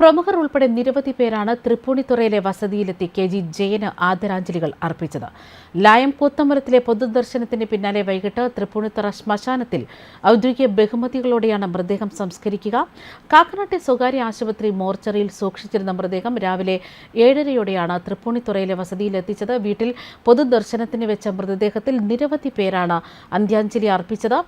പ്രമുഖർ ഉൾപ്പെടെ നിരവധി പേരാണ് തൃപ്പൂണിത്തുറയിലെ വസതിയിലെത്തി കെ.ജി. ജയന് ആദരാഞ്ജലികൾ അർപ്പിച്ചത്. ലായം കൂത്തമ്പലത്തിലെ പൊതുദർശനത്തിന് പിന്നാലെ വൈകിട്ട് തൃപ്പൂണിത്തുറ ശ്മശാനത്തിൽ ഔദ്യോഗിക ബഹുമതികളോടെയാണ് മൃതദേഹം സംസ്കരിക്കുക. കാക്കനാട്ടെ സ്വകാര്യ ആശുപത്രി മോർച്ചറിയിൽ സൂക്ഷിച്ചിരുന്ന മൃതദേഹം രാവിലെ 7:30യോടെയാണ് തൃപ്പൂണിത്തുറയിലെ വസതിയിലെത്തിച്ചത്. വീട്ടിൽ പൊതുദർശനത്തിന് വെച്ച മൃതദേഹത്തിൽ നിരവധി പേരാണ് അന്ത്യാഞ്ജലി അർപ്പിച്ചത്.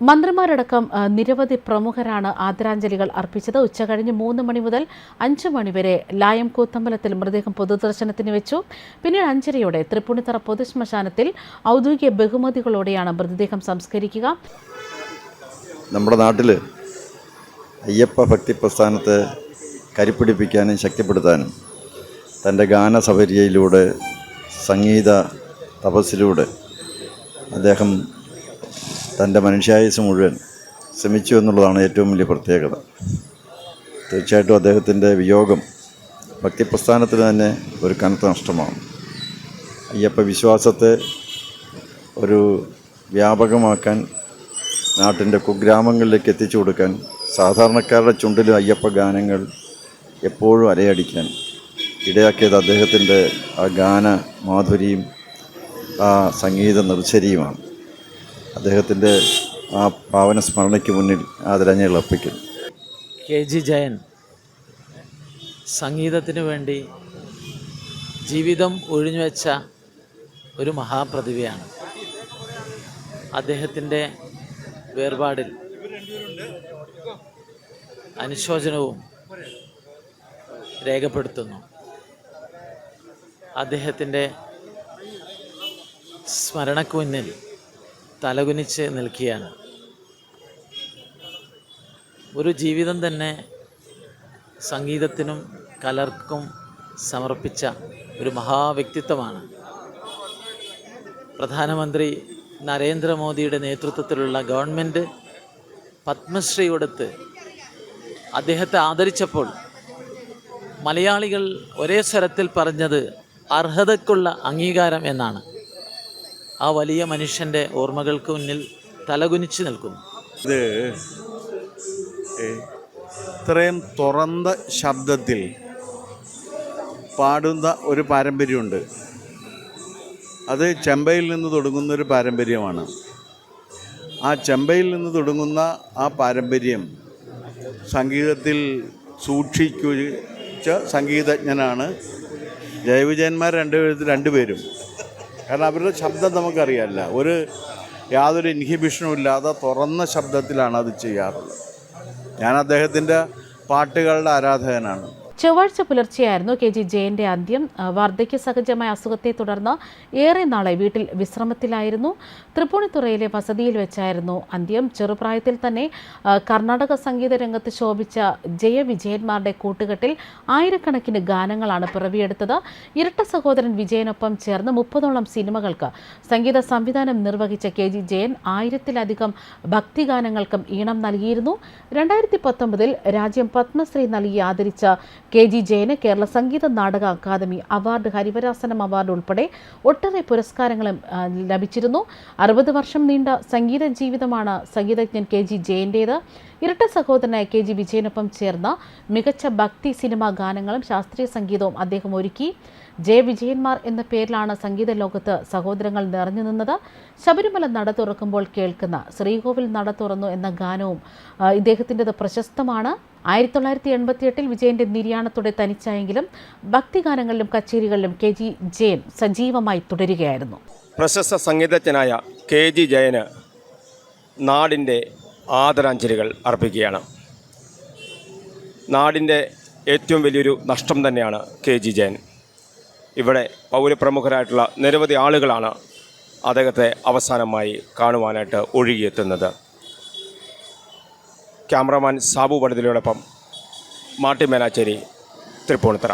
മന്ത്രിമാരടക്കം നിരവധി പ്രമുഖരാണ് ആദരാഞ്ജലികൾ അർപ്പിച്ചത്. ഉച്ചകഴിഞ്ഞ് 3 മണി മുതൽ 5 മണിവരെ ലായം കൂത്തമ്പലത്തിൽ മൃതദേഹം പൊതുദർശനത്തിന് വെച്ചു. പിന്നീട് 5:30യോടെ തൃപ്പൂണിത്തുറ പൊതുശ്മശാനത്തിൽ ഔദ്യോഗിക ബഹുമതികളോടെയാണ് മൃതദേഹം സംസ്കരിക്കുക. നമ്മുടെ നാട്ടിൽ അയ്യപ്പ ഭക്തി പ്രസ്ഥാനത്തെ കരിപ്പിടിപ്പിക്കാനും ശക്തിപ്പെടുത്താനും തൻ്റെ ഗാനസപര്യയിലൂടെ സംഗീത തപസ്സിലൂടെ അദ്ദേഹം തൻ്റെ മനുഷ്യായുസ്സ് മുഴുവൻ ശ്രമിച്ചു എന്നുള്ളതാണ് ഏറ്റവും വലിയ പ്രത്യേകത. തീർച്ചയായിട്ടും അദ്ദേഹത്തിൻ്റെ വിയോഗം ഭക്തിപ്രസ്ഥാനത്തിന് തന്നെ ഒരു കനത്ത നഷ്ടമാണ്. അയ്യപ്പ വിശ്വാസത്തെ ഒരു വ്യാപകമാക്കാൻ, നാട്ടിൻ്റെ കുഗ്രാമങ്ങളിലേക്ക് എത്തിച്ചു കൊടുക്കാൻ, സാധാരണക്കാരുടെ ചുണ്ടിലും അയ്യപ്പ ഗാനങ്ങൾ എപ്പോഴും അലയടിക്കാൻ ഇടയാക്കിയത് അദ്ദേഹത്തിൻ്റെ ആ ഗാന മാധുരിയും ആ സംഗീത നിർച്ചരിയുമാണ്. അദ്ദേഹത്തിൻ്റെ ആ പാവന സ്മരണയ്ക്ക് മുന്നിൽ ആദരാഞ്ജലികൾ അർപ്പിക്കുന്നു. കെ.ജി. ജയൻ സംഗീതത്തിന് വേണ്ടി ജീവിതം ഒഴിഞ്ഞുവെച്ച ഒരു മഹാപ്രതിഭയാണ്. അദ്ദേഹത്തിൻ്റെ വേർപാടിൽ അനുശോചനവും രേഖപ്പെടുത്തുന്നു. അദ്ദേഹത്തിൻ്റെ സ്മരണയ്ക്ക് മുന്നിൽ തലകുനിച്ച് നിൽക്കുകയാണ്. ഒരു ജീവിതം തന്നെ സംഗീതത്തിനും കലർക്കും സമർപ്പിച്ച ഒരു മഹാവ്യക്തിത്വമാണ്. പ്രധാനമന്ത്രി നരേന്ദ്രമോദിയുടെ നേതൃത്വത്തിലുള്ള ഗവൺമെൻറ് പത്മശ്രീ കൊടുത്ത് അദ്ദേഹത്തെ ആദരിച്ചപ്പോൾ മലയാളികൾ ഒരേ സ്വരത്തിൽ പറഞ്ഞത് അർഹതയ്ക്കുള്ള അംഗീകാരം എന്നാണ്. ആ വലിയ മനുഷ്യൻ്റെ ഓർമ്മകൾക്ക് മുന്നിൽ തലകുനിച്ച് നിൽക്കുന്നു. ഇത്രയും തുറന്ന ശബ്ദത്തിൽ പാടുന്ന ഒരു പാരമ്പര്യമുണ്ട്. അത് ചെമ്പയിൽ നിന്ന് തുടങ്ങുന്നൊരു പാരമ്പര്യമാണ്. ആ ചെമ്പയിൽ നിന്ന് തുടങ്ങുന്ന ആ പാരമ്പര്യം സംഗീതത്തിൽ സൂക്ഷിച്ച സംഗീതജ്ഞനാണ് ജയവിജയന്മാർ രണ്ടുപേരും. കാരണം അവരുടെ ശബ്ദം നമുക്കറിയാമല്ല, യാതൊരു ഇൻഹിബിഷനും ഇല്ലാതെ തുറന്ന ശബ്ദത്തിലാണ് അത് ചെയ്യാറുള്ളത്. ഞാൻ അദ്ദേഹത്തിൻ്റെ പാട്ടുകളുടെ ആരാധകനാണ്. ചൊവ്വാഴ്ച പുലർച്ചെയായിരുന്നു കെ.ജി. ജയന്റെ അന്ത്യം. വാർദ്ധക്യ സഹജമായ അസുഖത്തെ തുടർന്ന് ഏറെ നാളെ വീട്ടിൽ വിശ്രമത്തിലായിരുന്നു. തൃപ്പൂണിത്തുറയിലെ വസതിയിൽ വെച്ചായിരുന്നു അന്ത്യം. ചെറുപ്രായത്തിൽ തന്നെ കർണാടക സംഗീത രംഗത്ത് ശോഭിച്ച ജയവിജയന്മാരുടെ കൂട്ടുകെട്ടിൽ ആയിരക്കണക്കിന് ഗാനങ്ങളാണ് പിറവിയെടുത്തത്. ഇരട്ട സഹോദരൻ വിജയനൊപ്പം ചേർന്ന് 30ഓളം സിനിമകൾക്ക് സംഗീത സംവിധാനം നിർവഹിച്ച കെ.ജി. ജയൻ 1000-ലധികം ഭക്തിഗാനങ്ങൾക്കും ഈണം നൽകിയിരുന്നു. 2019 രാജ്യം പത്മശ്രീ നൽകി ആദരിച്ച കെ.ജി. ജയന് Kerala Sangeetha Nataka academy award, Harivarasanam award ഉൾപ്പെടെ ഒട്ടേറെ പുരസ്കാരങ്ങളും ലഭിച്ചിരുന്നു. 60 വർഷം നീണ്ട സംഗീത ജീവിതമാണ് സംഗീതജ്ഞൻ കെ.ജി. ജയൻ്റേത്. ഇരട്ട സഹോദരനായ കെ.ജി. വിജയനൊപ്പം ചേർന്ന മികച്ച ഭക്തി സിനിമാ ഗാനങ്ങളും ശാസ്ത്രീയ സംഗീതവും അദ്ദേഹം ഒരുക്കി. ജയവിജയന്മാർ എന്ന പേരിലാണ് സംഗീത ലോകത്ത് സഹോദരങ്ങൾ നിറഞ്ഞു നിന്നത്. ശബരിമല നട തുറക്കുമ്പോൾ കേൾക്കുന്ന ശ്രീകോവിൽ നട തുറന്നു എന്ന ഗാനവും ഇദ്ദേഹത്തിൻ്റെത് പ്രശസ്തമാണ്. 1988 വിജയന്റെ നിര്യാണത്തോടെ തനിച്ചായെങ്കിലും ഭക്തിഗാനങ്ങളിലും കച്ചേരികളിലും കെ.ജി. ജയൻ സജീവമായി തുടരുകയായിരുന്നു. പ്രശസ്ത സംഗീതജ്ഞനായ കെ.ജി. ജയന് നാടിൻ്റെ ആദരാഞ്ജലികൾ അർപ്പിക്കുകയാണ്. നാടിൻ്റെ ഏറ്റവും വലിയൊരു നഷ്ടം തന്നെയാണ് കെ.ജി. ജയൻ. ഇവിടെ പൗരപ്രമുഖരായിട്ടുള്ള നിരവധി ആളുകളാണ് അദ്ദേഹത്തെ അവസാനമായി കാണുവാനായിട്ട് ഒഴുകിയെത്തുന്നത്. ക്യാമറാമാൻ സാബു പടുതിലയോടൊപ്പം മാട്ടി മേലാച്ചേരി, തൃപ്പൂണിത്തുറ.